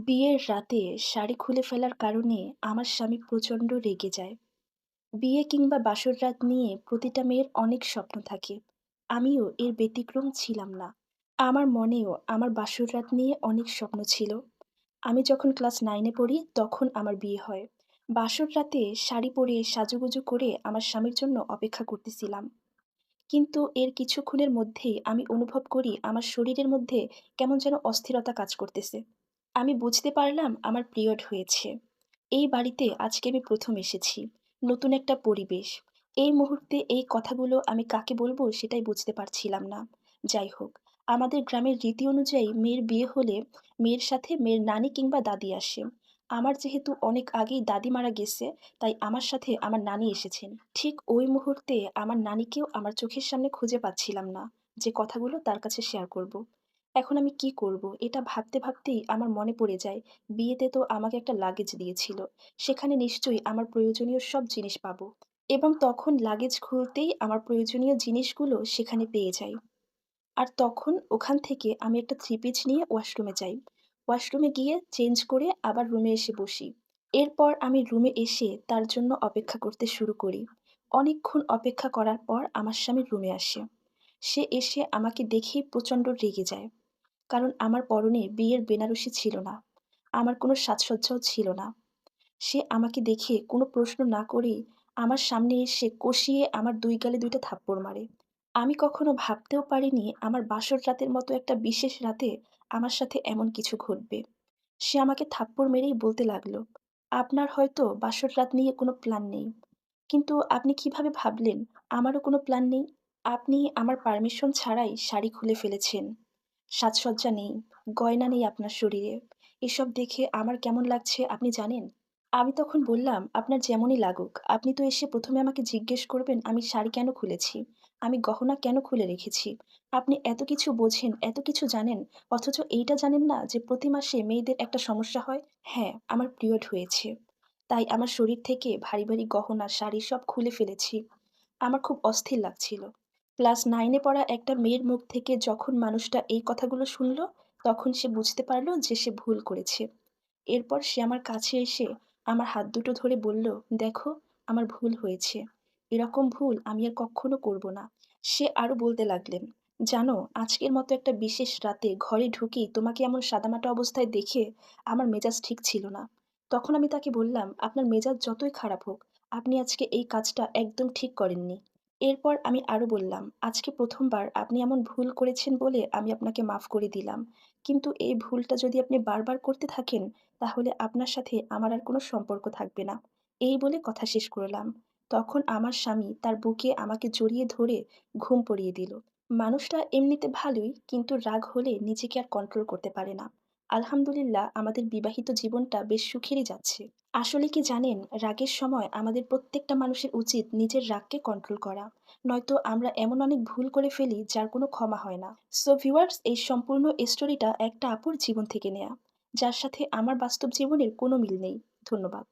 বিয়ের রাতে শাড়ি খুলে ফেলার কারণে আমার স্বামী প্রচণ্ড রেগে যায়। বিয়ে কিংবা বাসর রাত নিয়ে প্রতিটা মেয়ের অনেক স্বপ্ন থাকে। আমিও এর ব্যতিক্রম ছিলাম না। আমার মনেও আমার বাসর রাত নিয়ে অনেক স্বপ্ন ছিল। আমি যখন ক্লাস 9 এ পড়ি তখন আমার বিয়ে হয়। বাসর রাতে শাড়ি পরে সাজুগুজু করে আমার স্বামীর জন্য অপেক্ষা করতেছিলাম। কিন্তু এর কিছুক্ষণের মধ্যেই আমি অনুভব করি আমার শরীরের মধ্যে কেমন যেন অস্থিরতা কাজ করতেছে। আমি বুঝতে পারলাম আমার পিরিয়ড হয়েছে। এই বাড়িতে আজকে আমি ১ম এসেছি। নতুন একটা পরিবেশ। এই মুহূর্তে এই কথাগুলো আমি কাকে বলবো সেটাই বুঝতে পারছিলাম না। যাই হোক, আমাদের গ্রামের রীতি অনুযায়ী মেয়ের বিয়ে হলে মেয়ের সাথে মেয়ের নানি কিংবা দাদি আসে। আমার যেহেতু অনেক আগেই দাদি মারা গেছে, তাই আমার সাথে আমার নানি এসেছেন। ঠিক ওই মুহূর্তে আমার নানিকেও আমার চোখের সামনে খুঁজে পাচ্ছিলাম না, যে কথাগুলো তার কাছে শেয়ার করব। এখন আমি কি করব? এটা ভাবতে ভাবতেই আমার মনে পড়ে যায়, বিয়েতে তো আমাকে একটা লাগেজ দিয়েছিল। সেখানে নিশ্চয়ই আমার প্রয়োজনীয় সব জিনিস পাবো। এবং তখন লাগেজ খুলতেই আমার প্রয়োজনীয় জিনিসগুলো সেখানে পেয়ে যাই। আর তখন ওখান থেকে আমি একটা থ্রি পিস নিয়ে ওয়াশরুমে যাই। ওয়াশরুমে গিয়ে চেঞ্জ করে আবার রুমে এসে বসি। এরপর আমি রুমে এসে তার জন্য অপেক্ষা করতে শুরু করি। অনেকক্ষণ অপেক্ষা করার পর আমার স্বামী রুমে আসে। সে এসে আমাকে দেখেই প্রচণ্ড রেগে যায়। কারণ আমার পরনে বিয়ের বেনারসি ছিল না। আমার কোনো সাজসজ্জাও ছিল না। সে আমাকে দেখে কোনো প্রশ্ন না করেই আমার সামনে এসে কষিয়ে আমার ২ গালে ২ টা থাপ্পড় মারে। আমি কখনো ভাবতেও পারিনি আমার বাসর রাতের মতো একটা বিশেষ রাতে আমার সাথে এমন কিছু ঘটবে। সে আমাকে থাপ্পড় মেরেই বলতে লাগলো, "আপনার হয়তো বাসর রাত নিয়ে কোনো প্ল্যান নেই। কিন্তু আপনি কিভাবে ভাবলেন আমারও কোনো প্ল্যান নেই? আপনি আমার পারমিশন ছাড়াই শাড়ি খুলে ফেলেছেন। সাজসজ্জা নেই, গয়না নেই আপনার শরীরে। এসব দেখে আমার কেমন লাগছে আপনি জানেন?" আমি তখন বললাম, "আপনার যেমনই লাগুক, আপনি তো এসে ১ম এ আমাকে জিজ্ঞেস করবেন আমি শাড়ি কেন খুলেছি? আমি গহনা কেন খুলে রেখেছি? আপনি এত কিছু বোঝেন, এত কিছু জানেন, অথচ এইটা জানেন না যে প্রতি মাসে মেয়েদের একটা সমস্যা হয়? হ্যাঁ, আমার পিরিয়ড হয়েছে। তাই আমার শরীর থেকে ভারী, ভারী গহনা, শাড়ি সব খুলে ফেলেছি। আমার খুব অস্থির লাগছিল।" ক্লাস 9 এ পড়া একটা মেয়ের মুখ থেকে যখন মানুষটা এই কথাগুলো শুনল, তখন সে বুঝতে পারল যে সে ভুল করেছে। এরপর সে আমার কাছে এসে আমার হাত দুটো ধরে বলল, "দেখো, আমার ভুল হয়েছে। এরকম ভুল আমি আর কক্ষনো করব না।" সে আরো বলতে লাগলেন, "জানো, আজকের মতো একটা বিশেষ রাতে ঘরে ঢুকেই তোমাকে এমন সাদামাটা অবস্থায় দেখে আমার মেজাজ ঠিক ছিল না।" তখন আমি তাকে বললাম, "আপনার মেজাজ যতই খারাপ হোক, আপনি আজকে এই কাজটা একদম ঠিক করেননি।" এরপর আমি আরো বললাম, "আজকে ১ম বার আপনি এমন ভুল করেছেন বলে আমি আপনাকে মাফ করে দিলাম। কিন্তু এই ভুলটা যদি আপনি বারবার করতে থাকেন, তাহলে আপনার সাথে আমার আর কোনো সম্পর্ক থাকবে না।" এই বলে কথা শেষ করলাম। তখন আমার স্বামী তার বুকে আমাকে জড়িয়ে ধরে ঘুম পড়িয়ে দিল। মানুষটা এমনিতে ভালোই, কিন্তু রাগ হলে নিজেকে আর কন্ট্রোল করতে পারে না। আলহামদুলিল্লাহ, আমাদের বিবাহিত জীবনটা বেশ সুখেরই যাচ্ছে। আসলে কি জানেন, রাগের সময় আমাদের প্রত্যেকটা মানুষের উচিত নিজের রাগকে কন্ট্রোল করা। নয়তো আমরা এমন অনেক ভুল করে ফেলি যার কোনো ক্ষমা হয় না। সো ভিউয়ার্স, এই সম্পূর্ণ স্টোরিটা একটা আপুর জীবন থেকে নেয়া, যার সাথে আমার বাস্তব জীবনের কোনো মিল নেই। ধন্যবাদ।